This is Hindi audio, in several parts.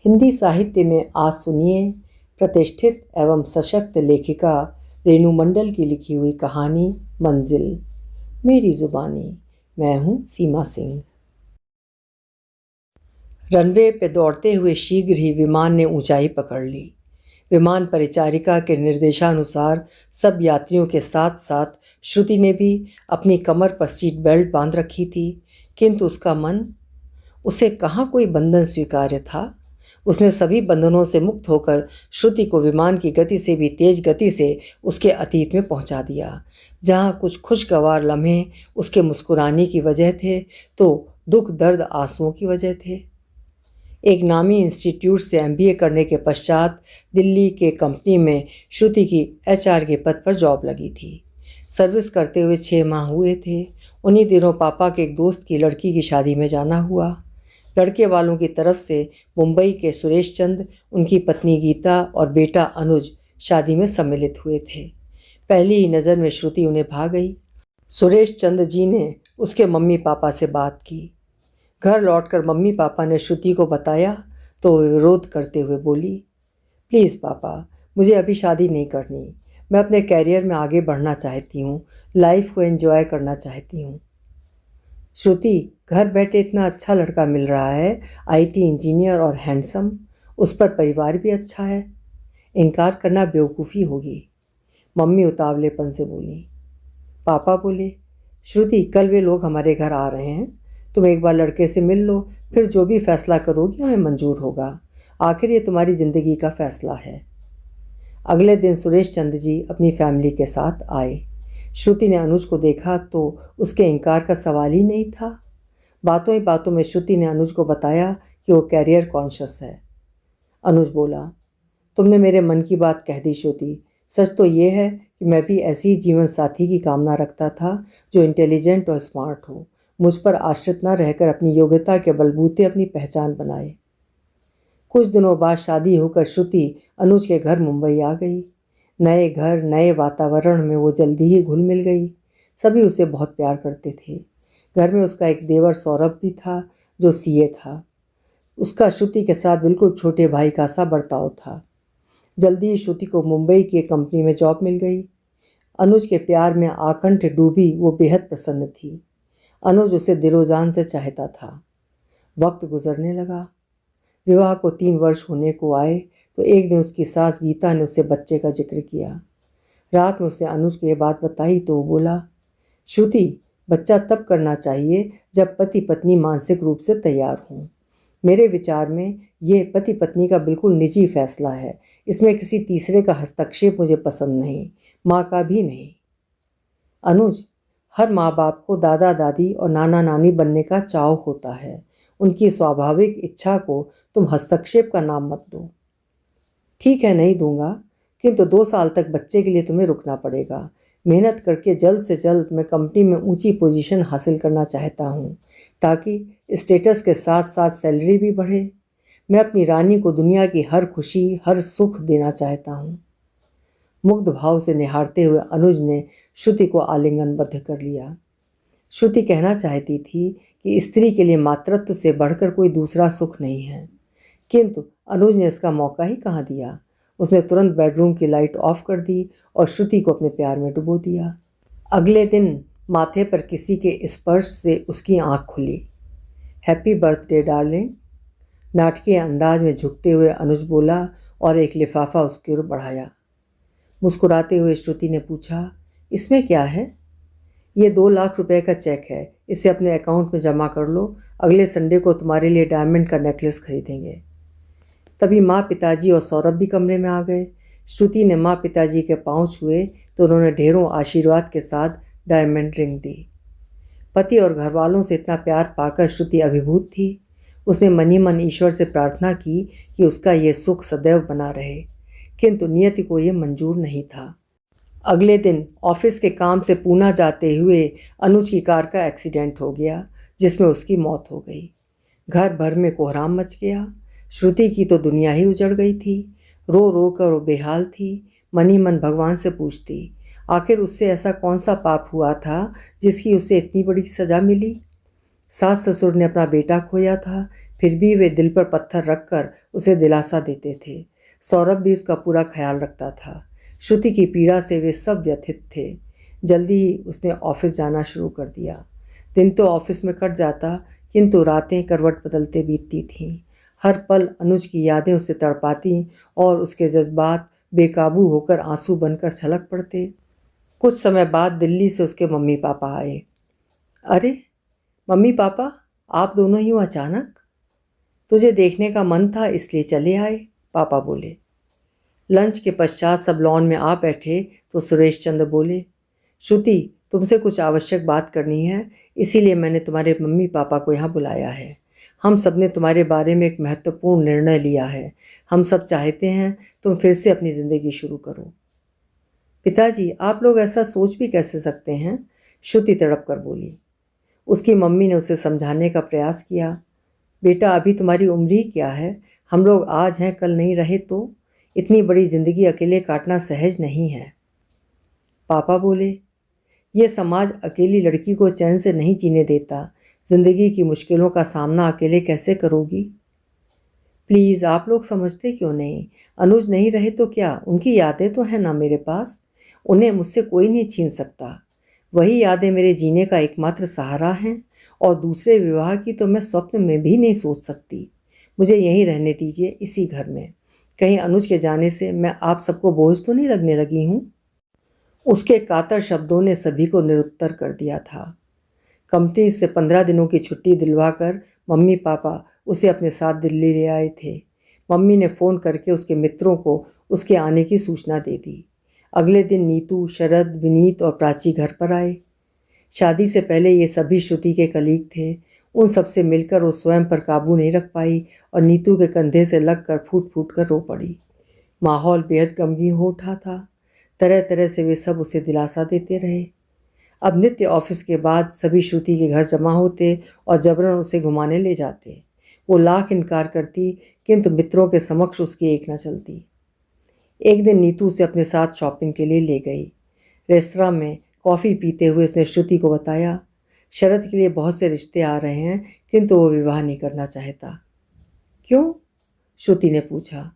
हिंदी साहित्य में आज सुनिए प्रतिष्ठित एवं सशक्त लेखिका रेणु मंडल की लिखी हुई कहानी मंजिल। मेरी जुबानी। मैं हूँ सीमा सिंह। रनवे पे दौड़ते हुए शीघ्र ही विमान ने ऊंचाई पकड़ ली। विमान परिचारिका के निर्देशानुसार सब यात्रियों के साथ साथ श्रुति ने भी अपनी कमर पर सीट बेल्ट बांध रखी थी, किंतु उसका मन, उसे कहाँ कोई बंधन स्वीकार्य था। उसने सभी बंधनों से मुक्त होकर श्रुति को विमान की गति से भी तेज गति से उसके अतीत में पहुंचा दिया, जहां कुछ खुशगवार लम्हे उसके मुस्कुराने की वजह थे तो दुख दर्द आंसुओं की वजह थे। एक नामी इंस्टीट्यूट से एमबीए करने के पश्चात दिल्ली के कंपनी में श्रुति की एचआर के पद पर जॉब लगी थी। सर्विस करते हुए 6 माह हुए थे। उन्हीं दिनों पापा के एक दोस्त की लड़की की शादी में जाना हुआ। लड़के वालों की तरफ से मुंबई के सुरेश चंद, उनकी पत्नी गीता और बेटा अनुज शादी में सम्मिलित हुए थे। पहली ही नज़र में श्रुति उन्हें भा गई। सुरेश चंद जी ने उसके मम्मी पापा से बात की। घर लौटकर मम्मी पापा ने श्रुति को बताया तो विरोध करते हुए बोली, प्लीज़ पापा, मुझे अभी शादी नहीं करनी। मैं अपने कैरियर में आगे बढ़ना चाहती हूँ, लाइफ को एंजॉय करना चाहती हूँ। श्रुति, घर बैठे इतना अच्छा लड़का मिल रहा है, आईटी इंजीनियर और हैंडसम, उस पर परिवार भी अच्छा है। इनकार करना बेवकूफ़ी होगी। मम्मी उतावलेपन से बोली। पापा बोले, श्रुति, कल वे लोग हमारे घर आ रहे हैं, तुम एक बार लड़के से मिल लो, फिर जो भी फैसला करोगी हमें मंजूर होगा। आखिर ये तुम्हारी ज़िंदगी का फैसला है। अगले दिन सुरेश चंद जी अपनी फैमिली के साथ आए। श्रुति ने अनुज को देखा तो उसके इनकार का सवाल ही नहीं था। बातों ही बातों में श्रुति ने अनुज को बताया कि वो कैरियर कॉन्शियस है। अनुज बोला, तुमने मेरे मन की बात कह दी श्रुति। सच तो ये है कि मैं भी ऐसी ही जीवन साथी की कामना रखता था जो इंटेलिजेंट और स्मार्ट हो, मुझ पर आश्रित न रहकर अपनी योग्यता के बलबूते अपनी पहचान बनाए। कुछ दिनों बाद शादी होकर श्रुति अनुज के घर मुंबई आ गई। नए घर, नए वातावरण में वो जल्दी ही घुल मिल गई। सभी उसे बहुत प्यार करते थे। घर में उसका एक देवर सौरभ भी था जो सीए था। उसका श्रुति के साथ बिल्कुल छोटे भाई का सा बर्ताव था। जल्दी ही श्रुति को मुंबई की एक कंपनी में जॉब मिल गई। अनुज के प्यार में आकंठ डूबी वो बेहद प्रसन्न थी। अनुज उसे दिलो जान से चाहता था। वक्त गुजरने लगा। विवाह को 3 वर्ष होने को आए तो एक दिन उसकी सास गीता ने उससे बच्चे का जिक्र किया। रात में उसे अनुज को ये बात बताई तो वो बोला, श्रुति, बच्चा तब करना चाहिए जब पति पत्नी मानसिक रूप से तैयार हों। मेरे विचार में ये पति पत्नी का बिल्कुल निजी फैसला है। इसमें किसी तीसरे का हस्तक्षेप मुझे पसंद नहीं, माँ का भी नहीं। अनुज, हर माँ बाप को दादा दादी और नाना नानी बनने का चाव होता है। उनकी स्वाभाविक इच्छा को तुम हस्तक्षेप का नाम मत दो। ठीक है, नहीं दूंगा, किंतु 2 साल तक बच्चे के लिए तुम्हें रुकना पड़ेगा। मेहनत करके जल्द से जल्द मैं कंपनी में ऊंची पोजीशन हासिल करना चाहता हूँ ताकि स्टेटस के साथ साथ सैलरी भी बढ़े। मैं अपनी रानी को दुनिया की हर खुशी, हर सुख देना चाहता हूँ। मुग्ध भाव से निहारते हुए अनुज ने श्रुति को आलिंगनबद्ध कर लिया। श्रुति कहना चाहती थी कि स्त्री के लिए मातृत्व से बढ़कर कोई दूसरा सुख नहीं है, किंतु अनुज ने इसका मौका ही कहाँ दिया। उसने तुरंत बेडरूम की लाइट ऑफ कर दी और श्रुति को अपने प्यार में डुबो दिया। अगले दिन माथे पर किसी के स्पर्श से उसकी आंख खुली। हैप्पी बर्थडे डार्लिंग, नाटकीय अंदाज में झुकते हुए अनुज बोला और एक लिफाफा उसकी ओर बढ़ाया। मुस्कुराते हुए श्रुति ने पूछा, इसमें क्या है? ये 2 लाख रुपए का चेक है, इसे अपने अकाउंट में जमा कर लो। अगले संडे को तुम्हारे लिए डायमंड का नेकलेस खरीदेंगे। तभी माँ, पिताजी और सौरभ भी कमरे में आ गए। श्रुति ने माँ पिताजी के पांव छुए तो उन्होंने ढेरों आशीर्वाद के साथ डायमंड रिंग दी। पति और घर वालों से इतना प्यार पाकर श्रुति अभिभूत थी। उसने मन ही मन ईश्वर से प्रार्थना की कि उसका ये सुख सदैव बना रहे, किंतु नियति को यह मंजूर नहीं था। अगले दिन ऑफिस के काम से पूना जाते हुए अनुज की कार का एक्सीडेंट हो गया, जिसमें उसकी मौत हो गई। घर भर में कोहराम मच गया। श्रुति की तो दुनिया ही उजड़ गई थी। रो रो कर वो बेहाल थी। मन ही मन भगवान से पूछती, आखिर उससे ऐसा कौन सा पाप हुआ था जिसकी उसे इतनी बड़ी सज़ा मिली। सास ससुर ने अपना बेटा खोया था, फिर भी वे दिल पर पत्थर रखकर उसे दिलासा देते थे। सौरभ भी उसका पूरा ख्याल रखता था। श्रुति की पीड़ा से वे सब व्यथित थे। जल्दी ही उसने ऑफिस जाना शुरू कर दिया। दिन तो ऑफिस में कट जाता, किंतु रातें करवट बदलते बीतती थीं। हर पल अनुज की यादें उसे तड़पाती और उसके जज्बात बेकाबू होकर आंसू बनकर छलक पड़ते। कुछ समय बाद दिल्ली से उसके मम्मी पापा आए। अरे मम्मी पापा, आप दोनों ही अचानक? तुझे देखने का मन था इसलिए चले आए, पापा बोले। लंच के पश्चात सब लॉन में आ बैठे तो सुरेश चंद्र बोले, श्रुति तुमसे कुछ आवश्यक बात करनी है, इसीलिए मैंने तुम्हारे मम्मी पापा को यहाँ बुलाया है। हम सब ने तुम्हारे बारे में एक महत्वपूर्ण निर्णय लिया है। हम सब चाहते हैं तुम फिर से अपनी ज़िंदगी शुरू करो। पिताजी, आप लोग ऐसा सोच भी कैसे सकते हैं? श्रुति तड़प कर बोली। उसकी मम्मी ने उसे समझाने का प्रयास किया। बेटा, अभी तुम्हारी उम्र ही क्या है? हम लोग आज हैं कल नहीं रहे तो? इतनी बड़ी ज़िंदगी अकेले काटना सहज नहीं है। पापा बोले, ये समाज अकेली लड़की को चैन से नहीं जीने देता। ज़िंदगी की मुश्किलों का सामना अकेले कैसे करोगी? प्लीज़, आप लोग समझते क्यों नहीं? अनुज नहीं रहे तो क्या, उनकी यादें तो हैं ना मेरे पास। उन्हें मुझसे कोई नहीं छीन सकता। वही यादें मेरे जीने का एकमात्र सहारा हैं, और दूसरे विवाह की तो मैं स्वप्न में भी नहीं सोच सकती। मुझे यहीं रहने दीजिए, इसी घर में। कहीं अनुज के जाने से मैं आप सबको बोझ तो नहीं लगने लगी हूँ? उसके कातर शब्दों ने सभी को निरुत्तर कर दिया था। कंपनी से 15 दिनों की छुट्टी दिलवाकर मम्मी पापा उसे अपने साथ दिल्ली ले आए थे। मम्मी ने फ़ोन करके उसके मित्रों को उसके आने की सूचना दे दी। अगले दिन नीतू, शरद, विनीत और प्राची घर पर आए। शादी से पहले ये सभी श्रुति के कलीग थे। उन सबसे मिलकर वो स्वयं पर काबू नहीं रख पाई और नीतू के कंधे से लगकर फूट फूट कर रो पड़ी। माहौल बेहद गमगीन हो उठा था। तरह तरह से वे सब उसे दिलासा देते रहे। अब नित्य ऑफिस के बाद सभी श्रुति के घर जमा होते और जबरन उसे घुमाने ले जाते। वो लाख इनकार करती, किंतु मित्रों के समक्ष उसकी एक न चलती। एक दिन नीतू उसे अपने साथ शॉपिंग के लिए ले गई। रेस्तरां में कॉफ़ी पीते हुए उसने श्रुति को बताया, शरद के लिए बहुत से रिश्ते आ रहे हैं, किंतु वो विवाह नहीं करना चाहता। क्यों? श्रुति ने पूछा।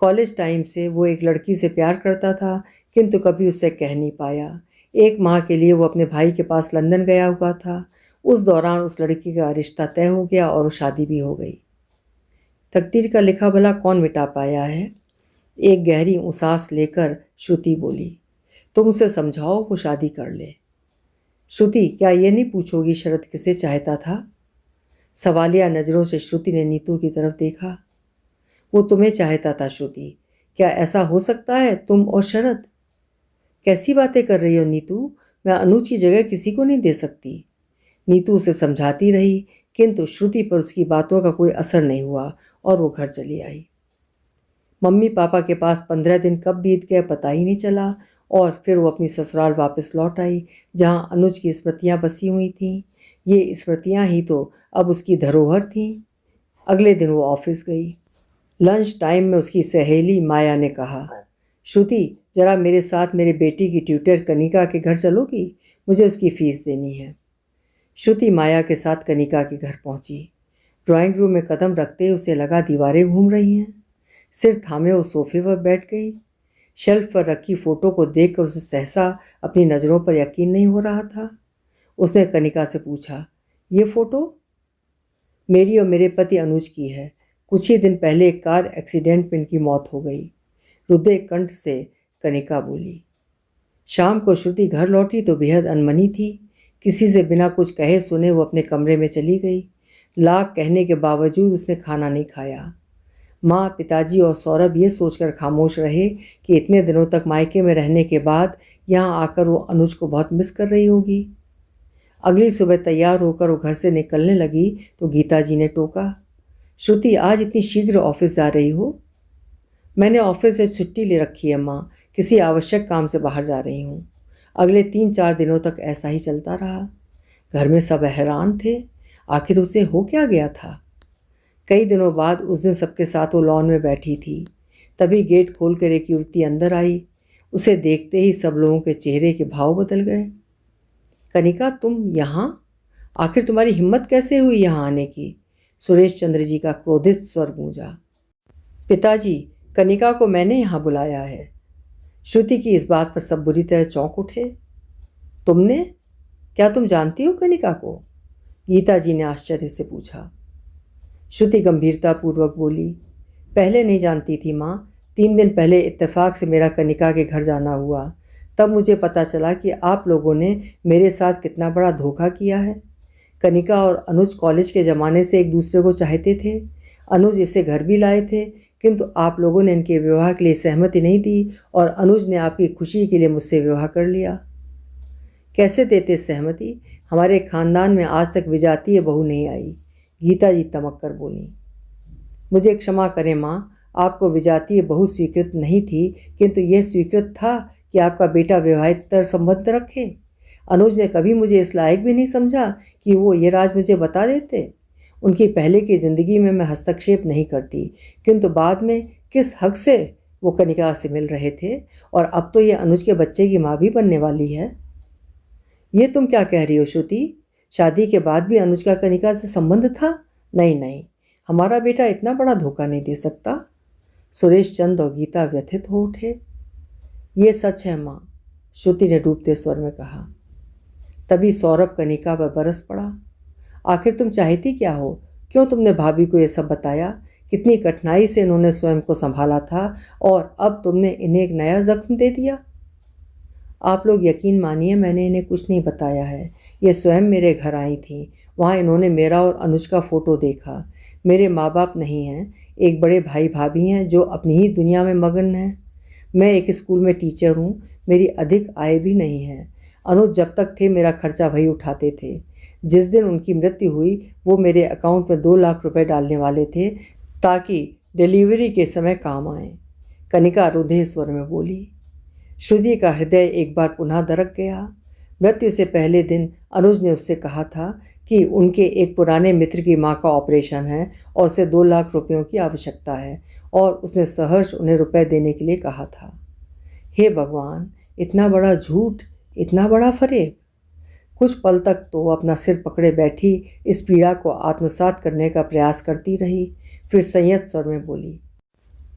कॉलेज टाइम से वो एक लड़की से प्यार करता था, किंतु कभी उससे कह नहीं पाया। 1 माह के लिए वो अपने भाई के पास लंदन गया हुआ था। उस दौरान उस लड़की का रिश्ता तय हो गया और शादी भी हो गई। तकदीर का लिखा भला कौन मिटा पाया है? एक गहरी उसास लेकर श्रुति बोली। तुम उसे समझाओ वो शादी कर ले। श्रुति, क्या ये नहीं पूछोगी शरद किसे चाहता था? सवालिया नज़रों से श्रुति ने नीतू की तरफ देखा। वो तुम्हें चाहता था श्रुति। क्या ऐसा हो सकता है, तुम और शरद? कैसी बातें कर रही हो नीतू? मैं अनुज की जगह किसी को नहीं दे सकती। नीतू उसे समझाती रही, किंतु श्रुति पर उसकी बातों का कोई असर नहीं हुआ और वो घर चली आई। मम्मी पापा के पास 15 दिन कब बीत गए पता ही नहीं चला, और फिर वो अपनी ससुराल वापस लौट आई, जहाँ अनुज की स्मृतियाँ बसी हुई थीं। ये स्मृतियाँ ही तो अब उसकी धरोहर थीं। अगले दिन वो ऑफिस गई। लंच टाइम में उसकी सहेली माया ने कहा, श्रुति, जरा मेरे साथ मेरे बेटी की ट्यूटर कनिका के घर चलोगी? मुझे उसकी फ़ीस देनी है। श्रुति माया के साथ कनिका के घर पहुंची। ड्राइंग रूम में कदम रखते उसे लगा दीवारें घूम रही हैं। सिर थामे वो सोफे पर बैठ गई। शेल्फ पर रखी फ़ोटो को देखकर उसे सहसा अपनी नज़रों पर यकीन नहीं हो रहा था। उसने कनिका से पूछा, ये फ़ोटो? मेरी और मेरे पति अनुज की है। कुछ ही दिन पहले एक कार एक्सीडेंट में इनकी मौत हो गई, रुदे कंठ से कनिका बोली। शाम को श्रुति घर लौटी तो बेहद अनमनी थी। किसी से बिना कुछ कहे सुने वो अपने कमरे में चली गई। लाख कहने के बावजूद उसने खाना नहीं खाया। माँ, पिताजी और सौरभ ये सोचकर खामोश रहे कि इतने दिनों तक मायके में रहने के बाद यहाँ आकर वो अनुज को बहुत मिस कर रही होगी। अगली सुबह तैयार होकर वो घर से निकलने लगी तो गीता जी ने टोका, श्रुति, आज इतनी शीघ्र ऑफिस जा रही हो? मैंने ऑफिस से छुट्टी ले रखी है माँ, किसी आवश्यक काम से बाहर जा रही हूँ। अगले 3-4 दिनों तक ऐसा ही चलता रहा। घर में सब हैरान थे, आखिर उसे हो क्या गया था। कई दिनों बाद उस दिन सबके साथ वो लॉन में बैठी थी। तभी गेट खोलकर एक युवती अंदर आई। उसे देखते ही सब लोगों के चेहरे के भाव बदल गए। कनिका, तुम यहाँ? आखिर तुम्हारी हिम्मत कैसे हुई यहाँ आने की? सुरेश चंद्र जी का क्रोधित स्वर गूंजा। पिताजी, कनिका को मैंने यहाँ बुलाया है। श्रुति की इस बात पर सब बुरी तरह चौंक उठे। तुमने? क्या तुम जानती हो कनिका को? गीता जी ने आश्चर्य से पूछा। श्रुति गंभीरतापूर्वक बोली, पहले नहीं जानती थी माँ। 3 दिन पहले इत्तेफाक से मेरा कनिका के घर जाना हुआ, तब मुझे पता चला कि आप लोगों ने मेरे साथ कितना बड़ा धोखा किया है। कनिका और अनुज कॉलेज के ज़माने से एक दूसरे को चाहते थे। अनुज इसे घर भी लाए थे, किंतु आप लोगों ने इनके विवाह के लिए सहमति नहीं दी और अनुज ने आपकी खुशी के लिए मुझसे विवाह कर लिया। कैसे देते सहमति? हमारे खानदान में आज तक विजातीय बहू नहीं आई। गीता जी तमक कर बोली। मुझे क्षमा करें माँ, आपको विजातीय बहू स्वीकृत नहीं थी, किंतु यह स्वीकृत था कि आपका बेटा विवाहेतर संबंध रखे। अनुज ने कभी मुझे इस लायक भी नहीं समझा कि वो ये राज मुझे बता देते। उनकी पहले की ज़िंदगी में मैं हस्तक्षेप नहीं करती, किंतु बाद में किस हक से वो कनिका से मिल रहे थे, और अब तो ये अनुज के बच्चे की माँ भी बनने वाली है। ये तुम क्या कह रही हो श्रुति? शादी के बाद भी अनुज का कनिका से संबंध था? नहीं नहीं, हमारा बेटा इतना बड़ा धोखा नहीं दे सकता। सुरेश चंद और गीता व्यथित हो उठे। ये सच है माँ, श्रुति ने डूबते स्वर में कहा। तभी सौरभ कनिका पर बरस पड़ा। आखिर तुम चाहती क्या हो? क्यों तुमने भाभी को ये सब बताया? कितनी कठिनाई से इन्होंने स्वयं को संभाला था, और अब तुमने इन्हें एक नया जख्म दे दिया। आप लोग यकीन मानिए, मैंने इन्हें कुछ नहीं बताया है। ये स्वयं मेरे घर आई थी। वहाँ इन्होंने मेरा और अनुज का फ़ोटो देखा। मेरे माँ बाप नहीं हैं, एक बड़े भाई भाभी हैं जो अपनी ही दुनिया में मगन हैं। मैं एक स्कूल में टीचर हूँ, मेरी अधिक आय भी नहीं है। अनुज जब तक थे मेरा खर्चा वही उठाते थे। जिस दिन उनकी मृत्यु हुई, वो मेरे अकाउंट में 2 लाख रुपए डालने वाले थे ताकि डिलीवरी के समय काम आए। कनिका रुंधे स्वर में बोली। श्रुति का हृदय एक बार पुनः दरक गया। मृत्यु से पहले दिन अनुज ने उससे कहा था कि उनके एक पुराने मित्र की मां का ऑपरेशन है और उसे 2 लाख रुपयों की आवश्यकता है, और उसने सहर्ष उन्हें रुपए देने के लिए कहा था। हे भगवान, इतना बड़ा झूठ, इतना बड़ा फरेब! कुछ पल तक तो वो अपना सिर पकड़े बैठी इस पीड़ा को आत्मसात करने का प्रयास करती रही, फिर संयत स्वर में बोली,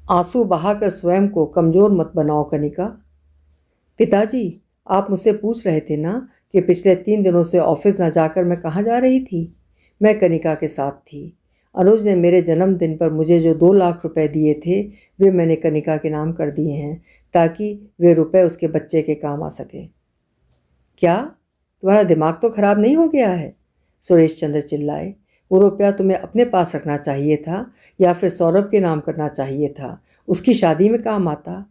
आंसू बहाकर स्वयं को कमज़ोर मत बनाओ कनिका। पिताजी, आप मुझसे पूछ रहे थे ना कि पिछले 3 दिनों से ऑफिस न जाकर मैं कहाँ जा रही थी? मैं कनिका के साथ थी। अनुज ने मेरे जन्मदिन पर मुझे जो 2 लाख रुपए दिए थे, वे मैंने कनिका के नाम कर दिए हैं ताकि वे रुपए उसके बच्चे के काम आ सके। क्या तुम्हारा दिमाग तो खराब नहीं हो गया है? सुरेश चंद्र चिल्लाए। वो रुपया तुम्हें अपने पास रखना चाहिए था या फिर सौरभ के नाम करना चाहिए था, उसकी शादी में काम आता।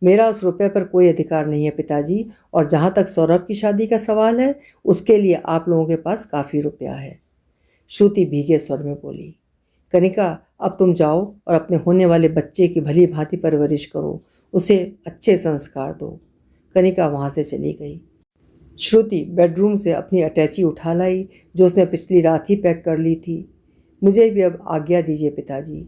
मेरा उस रुपये पर कोई अधिकार नहीं है पिताजी, और जहाँ तक सौरभ की शादी का सवाल है, उसके लिए आप लोगों के पास काफ़ी रुपया है। श्रुति भीगे स्वर में बोली। कनिका, अब तुम जाओ और अपने होने वाले बच्चे की भली भांति परवरिश करो, उसे अच्छे संस्कार दो। कनिका वहाँ से चली गई। श्रुति बेडरूम से अपनी अटैची उठा लाई जो उसने पिछली रात ही पैक कर ली थी। मुझे भी अब आज्ञा दीजिए पिताजी।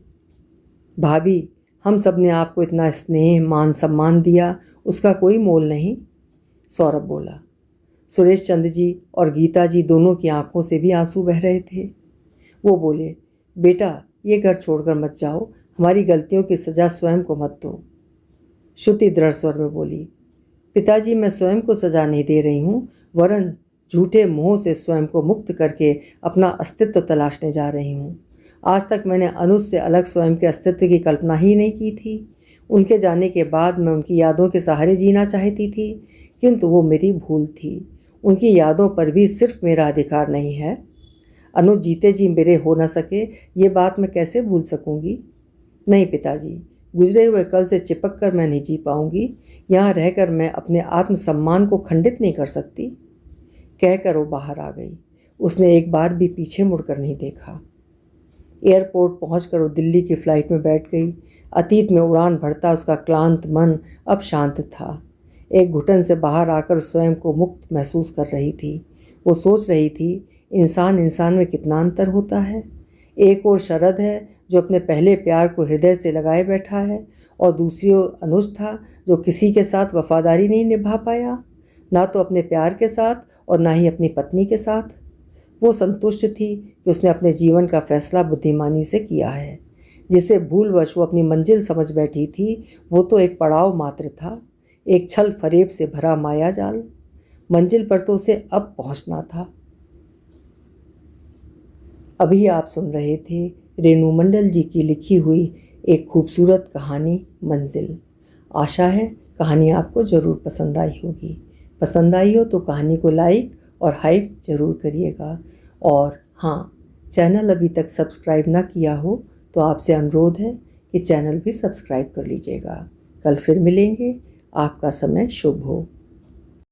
भाभी, हम सब ने आपको इतना स्नेह मान सम्मान दिया, उसका कोई मोल नहीं, सौरभ बोला। सुरेश चंद्र जी और गीता जी दोनों की आंखों से भी आंसू बह रहे थे। वो बोले, बेटा, ये घर छोड़कर मत जाओ, हमारी गलतियों की सज़ा स्वयं को मत दो। श्रुति दृढ़ स्वर में बोली, पिताजी, मैं स्वयं को सज़ा नहीं दे रही हूँ, वरन झूठे मोह से स्वयं को मुक्त करके अपना अस्तित्व तलाशने जा रही हूँ। आज तक मैंने अनुज से अलग स्वयं के अस्तित्व की कल्पना ही नहीं की थी। उनके जाने के बाद मैं उनकी यादों के सहारे जीना चाहती थी, किंतु वो मेरी भूल थी। उनकी यादों पर भी सिर्फ मेरा अधिकार नहीं है। अनुज जीते जी मेरे हो न सके, ये बात मैं कैसे भूल सकूंगी? नहीं पिताजी, गुजरे हुए कल से चिपक कर मैं नहीं जी पाऊंगी। यहाँ रहकर मैं अपने आत्मसम्मान को खंडित नहीं कर सकती। कहकर वो बाहर आ गई। उसने एक बार भी पीछे मुड़कर नहीं देखा। एयरपोर्ट पहुंचकर वो दिल्ली की फ़्लाइट में बैठ गई। अतीत में उड़ान भरता उसका क्लांत मन अब शांत था। एक घुटन से बाहर आकर स्वयं को मुक्त महसूस कर रही थी। वो सोच रही थी, इंसान इंसान में कितना अंतर होता है। एक ओर शरद है जो अपने पहले प्यार को हृदय से लगाए बैठा है, और दूसरी ओर अनुज था जो किसी के साथ वफादारी नहीं निभा पाया, ना तो अपने प्यार के साथ और ना ही अपनी पत्नी के साथ। वो संतुष्ट थी कि उसने अपने जीवन का फैसला बुद्धिमानी से किया है। जिसे भूलवश वो अपनी मंजिल समझ बैठी थी, वो तो एक पड़ाव मात्र था, एक छल फरेब से भरा माया जाल। मंजिल पर तो उसे अब पहुंचना था। अभी आप सुन रहे थे रेणु मंडल जी की लिखी हुई एक खूबसूरत कहानी मंजिल। आशा है कहानी आपको ज़रूर पसंद आई होगी। पसंद आई हो तो कहानी को लाइक और हाइप ज़रूर करिएगा। और हाँ, चैनल अभी तक सब्सक्राइब ना किया हो तो आपसे अनुरोध है कि चैनल भी सब्सक्राइब कर लीजिएगा। कल फिर मिलेंगे। आपका समय शुभ हो।